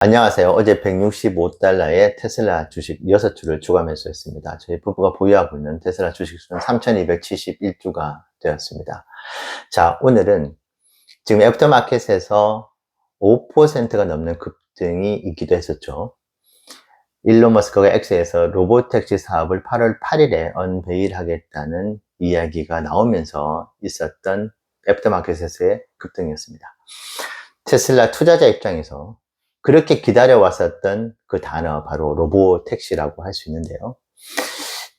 안녕하세요. 어제 165달러에 테슬라 주식 6주를 추가 매수했습니다. 저희 부부가 보유하고 있는 테슬라 주식수는 3271주가 되었습니다. 자, 오늘은 지금 애프터마켓에서 5%가 넘는 급등이 있기도 했었죠. 일론 머스크가 X에서 로보택시 사업을 8월 8일에 언베일 하겠다는 이야기가 나오면서 있었던 애프터마켓에서의 급등이었습니다. 테슬라 투자자 입장에서 그렇게 기다려왔었던 그 단어, 바로 로보택시라고 할 수 있는데요.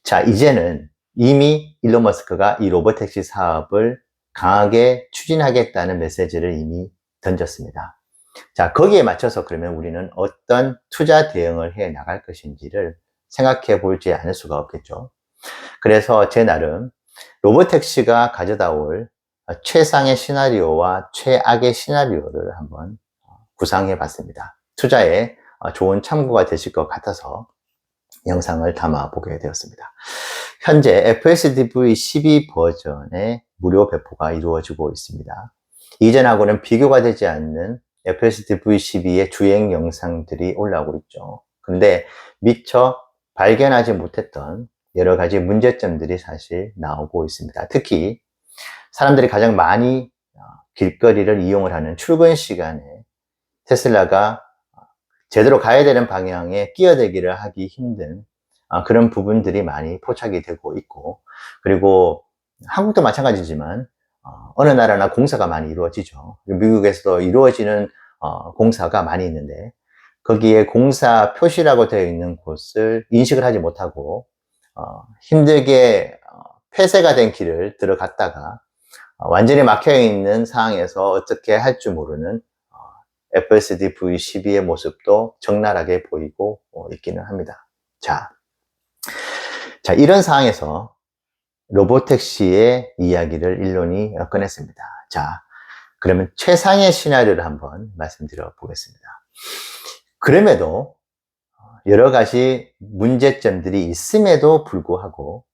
자, 이제는 이미 일론 머스크가 이 로보택시 사업을 강하게 추진하겠다는 메시지를 이미 던졌습니다. 자, 거기에 맞춰서 그러면 우리는 어떤 투자 대응을 해 나갈 것인지를 생각해 보지 않을 수가 없겠죠. 그래서 제 나름 로보택시가 가져다 올 최상의 시나리오와 최악의 시나리오를 한번 구상해 봤습니다. 투자에 좋은 참고가 되실 것 같아서 영상을 담아 보게 되었습니다. 현재 FSDV 12 버전의 무료 배포가 이루어지고 있습니다. 이전하고는 비교가 되지 않는 FSDV 12의 주행 영상들이 올라오고 있죠. 근데 미처 발견하지 못했던 여러 가지 문제점들이 사실 나오고 있습니다. 특히 사람들이 가장 많이 길거리를 이용을 하는 출근 시간에 테슬라가 제대로 가야 되는 방향에 끼어들기를 하기 힘든 그런 부분들이 많이 포착이 되고 있고, 그리고 한국도 마찬가지지만 어느 나라나 공사가 많이 이루어지죠. 미국에서도 이루어지는 공사가 많이 있는데 거기에 공사 표시라고 되어 있는 곳을 인식을 하지 못하고 힘들게 폐쇄가 된 길을 들어갔다가 완전히 막혀 있는 상황에서 어떻게 할 줄 모르는 FSD V12의 모습도 적나라하게 보이고 있기는 합니다. 자, 이런 상황에서 로보택시의 이야기를 일론이 꺼냈습니다. 자, 그러면 최상의 시나리오를 한번 말씀드려 보겠습니다. 그럼에도 여러 가지 문제점들이 있음에도 불구하고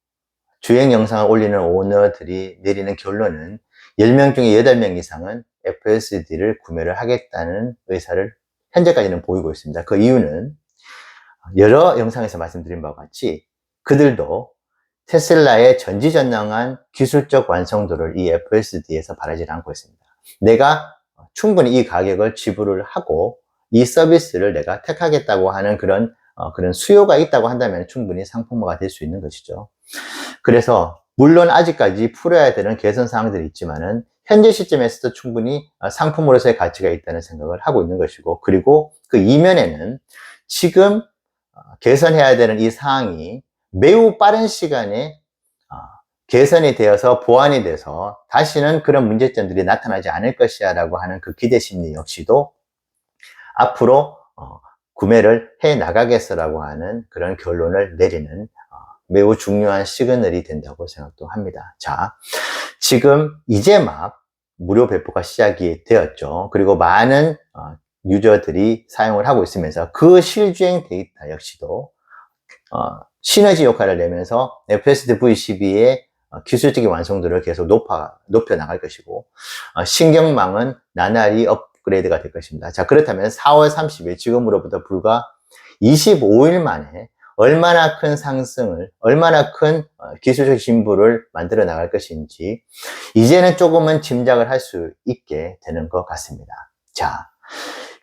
주행 영상을 올리는 오너들이 내리는 결론은 10명 중에 8명 이상은 FSD를 구매를 하겠다는 의사를 현재까지는 보이고 있습니다. 그 이유는 여러 영상에서 말씀드린 바와 같이 그들도 테슬라의 전지전능한 기술적 완성도를 이 FSD에서 바라지 않고 있습니다. 내가 충분히 이 가격을 지불을 하고 이 서비스를 내가 택하겠다고 하는 그런 수요가 있다고 한다면 충분히 상품화가 될 수 있는 것이죠. 그래서 물론 아직까지 풀어야 되는 개선 사항들이 있지만은 현재 시점에서도 충분히 상품으로서의 가치가 있다는 생각을 하고 있는 것이고, 그리고 그 이면에는 지금 개선해야 되는 이 사항이 매우 빠른 시간에 개선이 되어서 보완이 돼서 다시는 그런 문제점들이 나타나지 않을 것이야 라고 하는 그 기대 심리 역시도 앞으로 구매를 해 나가겠어라고 하는 그런 결론을 내리는 매우 중요한 시그널이 된다고 생각도 합니다. 자, 지금 이제 막 무료 배포가 시작이 되었죠. 그리고 많은 유저들이 사용을 하고 있으면서 그 실주행 데이터 역시도 시너지 효과를 내면서 FSD V12의 기술적인 완성도를 계속 높여 나갈 것이고, 신경망은 나날이 업그레이드가 될 것입니다. 자, 그렇다면 4월 30일, 지금으로부터 불과 25일 만에 얼마나 큰 상승을, 얼마나 큰 기술적 진보를 만들어 나갈 것인지 이제는 조금은 짐작을 할 수 있게 되는 것 같습니다. 자,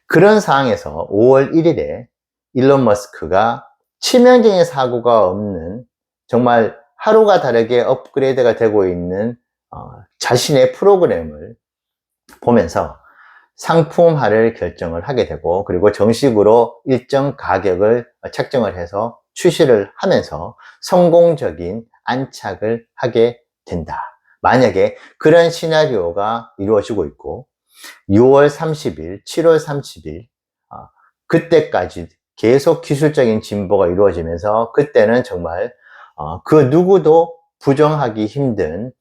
그런 상황에서 5월 1일에 일론 머스크가 치명적인 사고가 없는, 정말 하루가 다르게 업그레이드가 되고 있는 자신의 프로그램을 보면서 상품화를 결정을 하게 되고, 그리고 정식으로 일정 가격을 책정을 해서 출시를 하면서 성공적인 안착을 하게 된다. 만약에 그런 시나리오가 이루어지고 있고 6월 30일, 7월 30일 그때까지 계속 기술적인 진보가 이루어지면서 그때는 정말 그 누구도 부정하기 힘든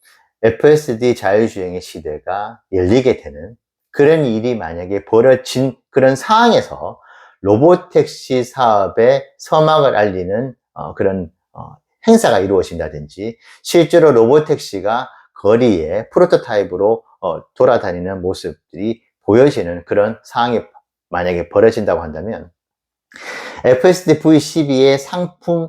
FSD 자율주행의 시대가 열리게 되는 그런 일이 만약에 벌어진 그런 상황에서 로보택시 사업의 서막을 알리는 그런 행사가 이루어진다든지, 실제로 로보택시가 거리에 프로토타입으로 돌아다니는 모습들이 보여지는 그런 상황이 만약에 벌어진다고 한다면 FSD V12의 상품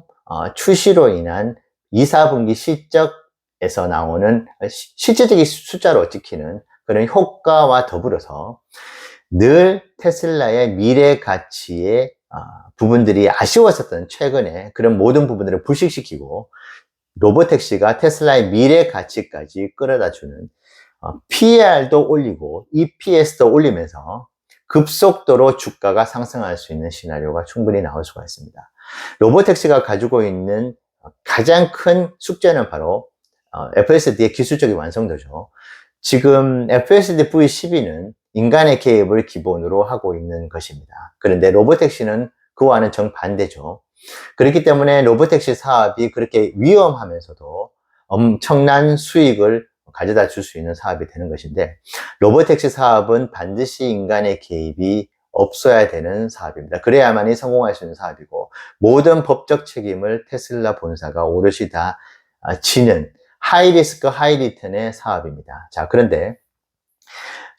출시로 인한 2, 4분기 실적에서 나오는 실질적인 숫자로 찍히는 그런 효과와 더불어서 늘 테슬라의 미래 가치의 부분들이 아쉬웠었던 최근에 그런 모든 부분들을 불식시키고 로보택시가 테슬라의 미래 가치까지 끌어다 주는 PER도 올리고 EPS도 올리면서 급속도로 주가가 상승할 수 있는 시나리오가 충분히 나올 수가 있습니다. 로보택시가 가지고 있는 가장 큰 숙제는 바로 FSD의 기술적인 완성도죠. 지금 FSD V12는 인간의 개입을 기본으로 하고 있는 것입니다. 그런데 로보택시는 그와는 정반대죠. 그렇기 때문에 로보택시 사업이 그렇게 위험하면서도 엄청난 수익을 가져다 줄 수 있는 사업이 되는 것인데, 로보택시 사업은 반드시 인간의 개입이 없어야 되는 사업입니다. 그래야만이 성공할 수 있는 사업이고, 모든 법적 책임을 테슬라 본사가 오롯이 다 지는 하이리스크 하이리턴의 사업입니다. 자, 그런데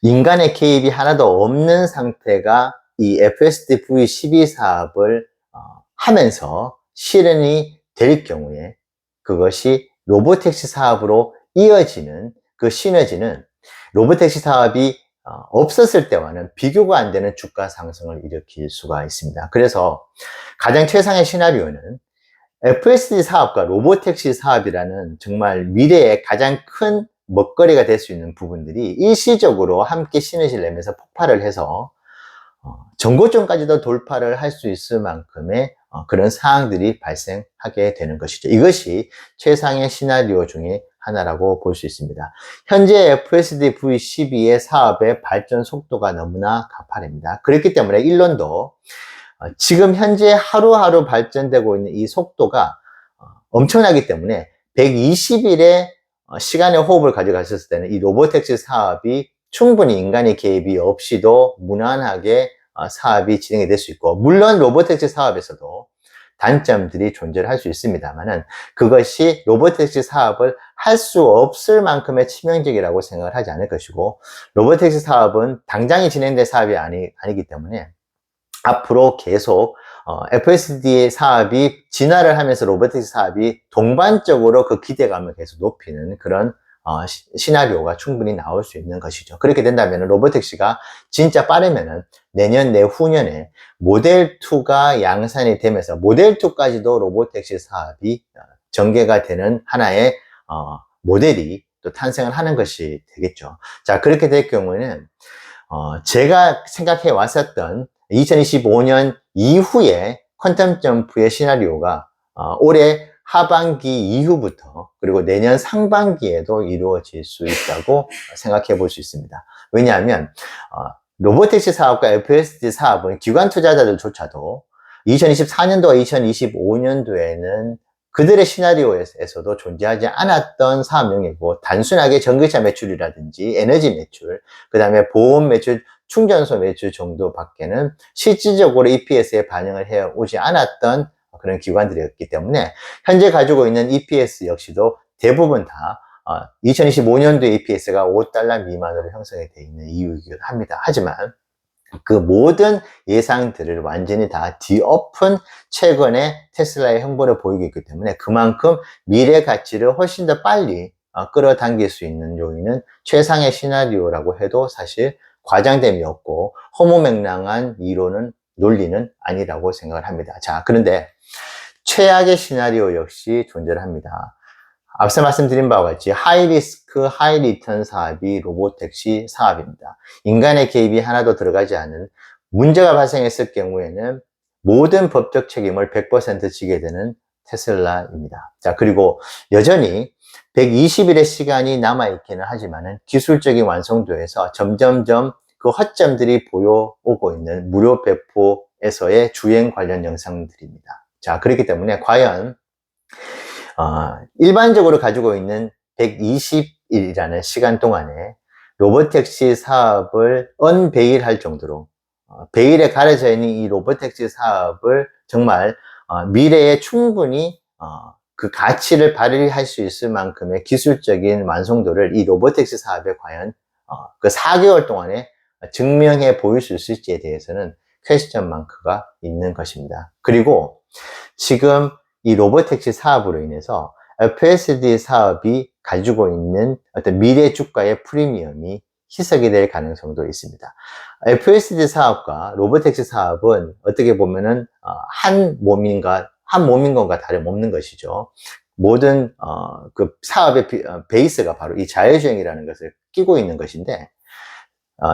인간의 개입이 하나도 없는 상태가 이 FSD V12 사업을 하면서 실현이 될 경우에 그것이 로보택시 사업으로 이어지는 그 시너지는 로보택시 사업이 없었을 때와는 비교가 안 되는 주가 상승을 일으킬 수가 있습니다. 그래서 가장 최상의 시나리오는 FSD 사업과 로보택시 사업이라는 정말 미래의 가장 큰 먹거리가 될 수 있는 부분들이 일시적으로 함께 시너지를 내면서 폭발을 해서 정고점까지도 돌파를 할 수 있을 만큼의 그런 상황들이 발생하게 되는 것이죠. 이것이 최상의 시나리오 중에 하나라고 볼 수 있습니다. 현재 FSD V12의 사업의 발전 속도가 너무나 가파릅니다. 그렇기 때문에 일론도 지금 현재 하루하루 발전되고 있는 이 속도가 엄청나기 때문에 120일의 시간의 호흡을 가져갔을 때는 이 로보택시 사업이 충분히 인간의 개입이 없이도 무난하게 사업이 진행이 될 수 있고, 물론 로보택시 사업에서도 단점들이 존재를 할 수 있습니다만은 그것이 로보택시 사업을 할 수 없을 만큼의 치명적이라고 생각을 하지 않을 것이고, 로보택시 사업은 당장이 진행될 사업이 아니기 때문에 앞으로 계속 FSD 사업이 진화를 하면서 로보택시 사업이 동반적으로 그 기대감을 계속 높이는 그런 시나리오가 충분히 나올 수 있는 것이죠. 그렇게 된다면 로보택시가 진짜 빠르면은 내년 내후년에 모델2가 양산이 되면서 모델2까지도 로보택시 사업이 전개가 되는 하나의 모델이 또 탄생을 하는 것이 되겠죠. 자, 그렇게 될 경우에는 제가 생각해 왔었던 2025년 이후에 퀀텀 점프의 시나리오가 올해 하반기 이후부터 그리고 내년 상반기에도 이루어질 수 있다고 생각해 볼 수 있습니다. 왜냐하면 로보택시 사업과 FSD 사업은 기관 투자자들조차도 2024년도와 2025년도에는 그들의 시나리오에서도 존재하지 않았던 사업 영역이고, 단순하게 전기차 매출이라든지 에너지 매출, 그 다음에 보험 매출, 충전소 매출 정도밖에는 실질적으로 EPS에 반영을 해오지 않았던 그런 기관들이었기 때문에 현재 가지고 있는 EPS 역시도 대부분 다 2025년도 EPS가 $5 미만으로 형성이 되어 있는 이유이기도 합니다. 하지만 그 모든 예상들을 완전히 다 뒤엎은 최근에 테슬라의 행보를 보이고 있기 때문에 그만큼 미래 가치를 훨씬 더 빨리 끌어당길 수 있는 요인은 최상의 시나리오라고 해도 사실 과장됨이 없고 허무맹랑한 이론은 논리는 아니라고 생각을 합니다. 자, 그런데 최악의 시나리오 역시 존재를 합니다. 앞서 말씀드린 바와 같이 하이리스크 하이리턴 사업이 로보택시 사업입니다. 인간의 개입이 하나도 들어가지 않은, 문제가 발생했을 경우에는 모든 법적 책임을 100% 지게 되는 테슬라입니다. 자, 그리고 여전히 120일의 시간이 남아있기는 하지만은 기술적인 완성도에서 점점점 그 허점들이 보여오고 있는 무료 배포에서의 주행 관련 영상들입니다. 자, 그렇기 때문에 과연 일반적으로 가지고 있는 120일이라는 시간 동안에 로보택시 사업을 언베일할 정도로 베일에 가려져 있는 이 로보택시 사업을 정말 미래에 충분히 그 가치를 발휘할 수 있을 만큼의 기술적인 완성도를 이 로보택시 사업에 과연 그 4개월 동안에 증명해 보일 수 있을지에 대해서는 퀘스천 마크가 있는 것입니다. 그리고 지금 이 로보택시 사업으로 인해서 FSD 사업이 가지고 있는 어떤 미래 주가의 프리미엄이 희석이 될 가능성도 있습니다. FSD 사업과 로보택시 사업은 어떻게 보면은 한 몸인 것과 다름없는 것이죠. 모든 그 사업의 베이스가 바로 이 자율주행이라는 것을 끼고 있는 것인데,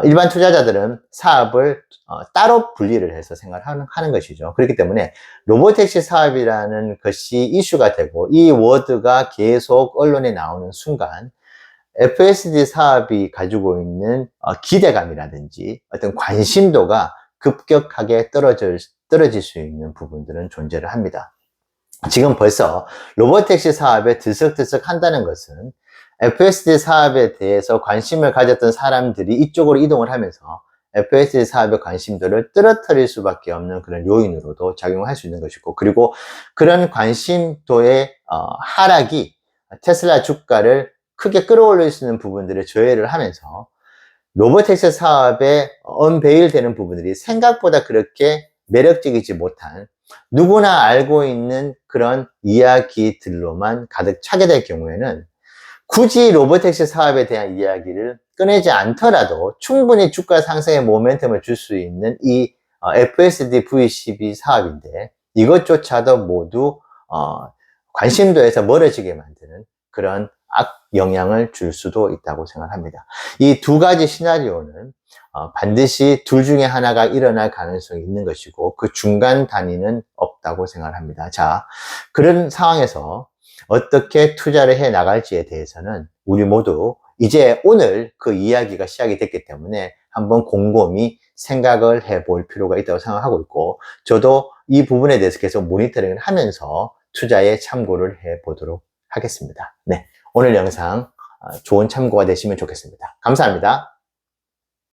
일반 투자자들은 사업을 따로 분리를 해서 생각하는 것이죠. 그렇기 때문에 로보택시 사업이라는 것이 이슈가 되고 이 워드가 계속 언론에 나오는 순간 FSD 사업이 가지고 있는 기대감이라든지 어떤 관심도가 급격하게 떨어질 수 있는 부분들은 존재를 합니다. 지금 벌써 로보택시 사업에 들썩들썩 한다는 것은 FSD 사업에 대해서 관심을 가졌던 사람들이 이쪽으로 이동을 하면서 FSD 사업의 관심도를 떨어뜨릴 수밖에 없는 그런 요인으로도 작용할 수 있는 것이고, 그리고 그런 관심도의 하락이 테슬라 주가를 크게 끌어올릴 수 있는 부분들을 조회를 하면서 로보택시 사업에 언베일 되는 부분들이 생각보다 그렇게 매력적이지 못한, 누구나 알고 있는 그런 이야기들로만 가득 차게 될 경우에는 굳이 로보택시 사업에 대한 이야기를 꺼내지 않더라도 충분히 주가 상승의 모멘텀을 줄 수 있는 이 FSD V12 사업인데, 이것조차도 모두 관심도에서 멀어지게 만드는 그런 악영향을 줄 수도 있다고 생각합니다. 이 두 가지 시나리오는 반드시 둘 중에 하나가 일어날 가능성이 있는 것이고, 그 중간 단위는 없다고 생각합니다. 자, 그런 상황에서 어떻게 투자를 해 나갈지에 대해서는 우리 모두 이제 오늘 그 이야기가 시작이 됐기 때문에 한번 곰곰이 생각을 해볼 필요가 있다고 생각하고 있고, 저도 이 부분에 대해서 계속 모니터링을 하면서 투자에 참고를 해 보도록 하겠습니다. 네, 오늘 영상 좋은 참고가 되시면 좋겠습니다. 감사합니다.